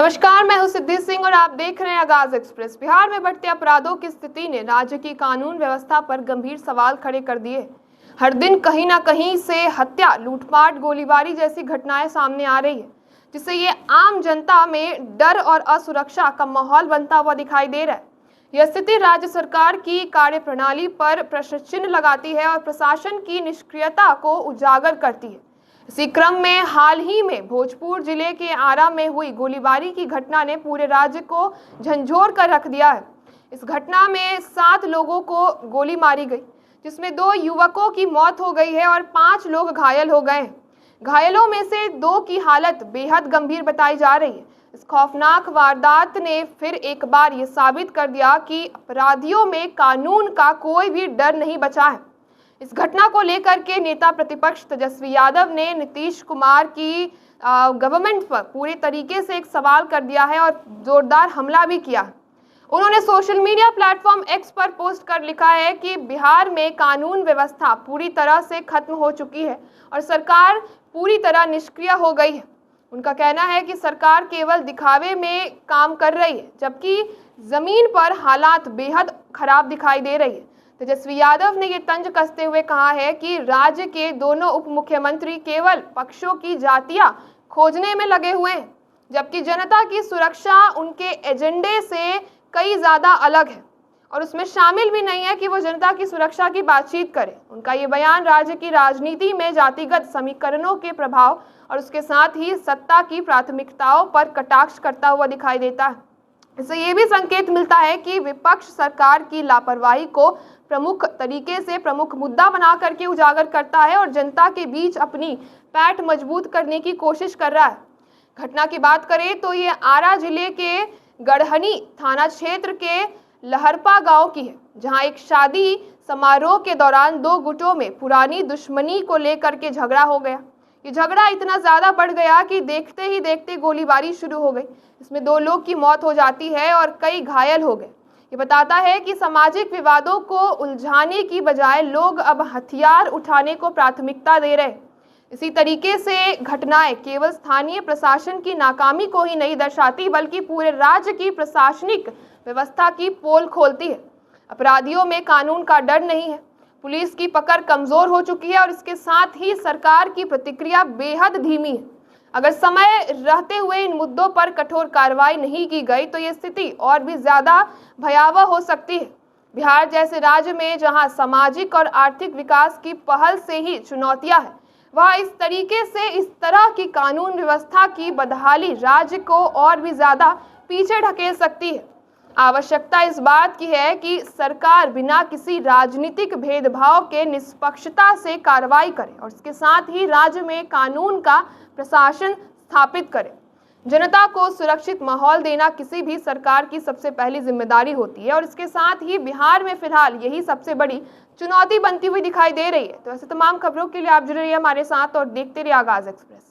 नमस्कार, मैं हूं सिद्धि सिंह और आप देख रहे हैं आगाज एक्सप्रेस। बिहार में बढ़ते अपराधों की स्थिति ने राज्य की कानून व्यवस्था पर गंभीर सवाल खड़े कर दिए। हर दिन कहीं ना कहीं से हत्या, लूटपाट, गोलीबारी जैसी घटनाएं सामने आ रही है, जिससे ये आम जनता में डर और असुरक्षा का माहौल बनता हुआ दिखाई दे रहा है। यह स्थिति राज्य सरकार की कार्यप्रणाली पर प्रश्न चिन्ह लगाती है और प्रशासन की निष्क्रियता को उजागर करती है। इसी क्रम में हाल ही में भोजपुर जिले के आरा में हुई गोलीबारी की घटना ने पूरे राज्य को झंझोर कर रख दिया है। इस घटना में 7 लोगों को गोली मारी गई, जिसमें 2 युवकों की मौत हो गई है और 5 लोग घायल हो गए हैं। घायलों में से 2 की हालत बेहद गंभीर बताई जा रही है। इस खौफनाक वारदात ने फिर एक बार ये साबित कर दिया कि अपराधियों में कानून का कोई भी डर नहीं बचा है। इस घटना को लेकर के नेता प्रतिपक्ष तेजस्वी यादव ने नीतीश कुमार की गवर्नमेंट पर पूरे तरीके से एक सवाल कर दिया है और जोरदार हमला भी किया है। उन्होंने सोशल मीडिया प्लेटफॉर्म एक्स पर पोस्ट कर लिखा है कि बिहार में कानून व्यवस्था पूरी तरह से खत्म हो चुकी है और सरकार पूरी तरह निष्क्रिय हो गई है। उनका कहना है कि सरकार केवल दिखावे में काम कर रही है, जबकि जमीन पर हालात बेहद खराब दिखाई दे रही है। तेजस्वी यादव ने ये तंज कसते हुए कहा है कि राज्य के दोनों उप मुख्यमंत्री केवल पक्षों की जातियां खोजने में लगे हुए हैं, जबकि जनता की सुरक्षा उनके एजेंडे से कई ज्यादा अलग है और उसमें शामिल भी नहीं है कि वो जनता की सुरक्षा की बातचीत करे। उनका ये बयान राज्य की राजनीति में जातिगत समीकरणों के प्रभाव और उसके साथ ही सत्ता की प्राथमिकताओं पर कटाक्ष करता हुआ दिखाई देता है। इससे ये भी संकेत मिलता है कि विपक्ष सरकार की लापरवाही को प्रमुख तरीके से प्रमुख मुद्दा बना करके उजागर करता है और जनता के बीच अपनी पैठ मजबूत करने की कोशिश कर रहा है। घटना की बात करें तो ये आरा जिले के गढ़हनी थाना क्षेत्र के लहरपा गांव की है, जहां एक शादी समारोह के दौरान 2 गुटों में पुरानी दुश्मनी को लेकर के झगड़ा हो गया। ये झगड़ा इतना ज्यादा बढ़ गया कि देखते ही देखते गोलीबारी शुरू हो गई। इसमें 2 लोग की मौत हो जाती है और कई घायल हो गए। ये बताता है कि सामाजिक विवादों को उलझाने की बजाय लोग अब हथियार उठाने को प्राथमिकता दे रहे हैं। इसी तरीके से घटनाएं केवल स्थानीय प्रशासन की नाकामी को ही नहीं दर्शाती, बल्कि पूरे राज्य की प्रशासनिक व्यवस्था की पोल खोलती है। अपराधियों में कानून का डर नहीं है, पुलिस की पकड़ कमजोर हो चुकी है और इसके साथ ही सरकार की प्रतिक्रिया बेहद धीमी है। अगर समय रहते हुए इन मुद्दों पर कठोर कार्रवाई नहीं की गई तो ये स्थिति और भी ज्यादा भयावह हो सकती है। बिहार जैसे राज्य में जहां सामाजिक और आर्थिक विकास की पहल से ही चुनौतियां हैं, वह इस तरीके से इस तरह की कानून व्यवस्था की बदहाली राज्य को और भी ज्यादा पीछे ढकेल सकती है। आवश्यकता इस बात की है कि सरकार बिना किसी राजनीतिक भेदभाव के निष्पक्षता से कार्रवाई करे और इसके साथ ही राज्य में कानून का प्रशासन स्थापित करे। जनता को सुरक्षित माहौल देना किसी भी सरकार की सबसे पहली जिम्मेदारी होती है और इसके साथ ही बिहार में फिलहाल यही सबसे बड़ी चुनौती बनती हुई दिखाई दे रही है। तो ऐसे तमाम खबरों के लिए आप जुड़े रहिए हमारे साथ और देखते रहिए आगाज एक्सप्रेस।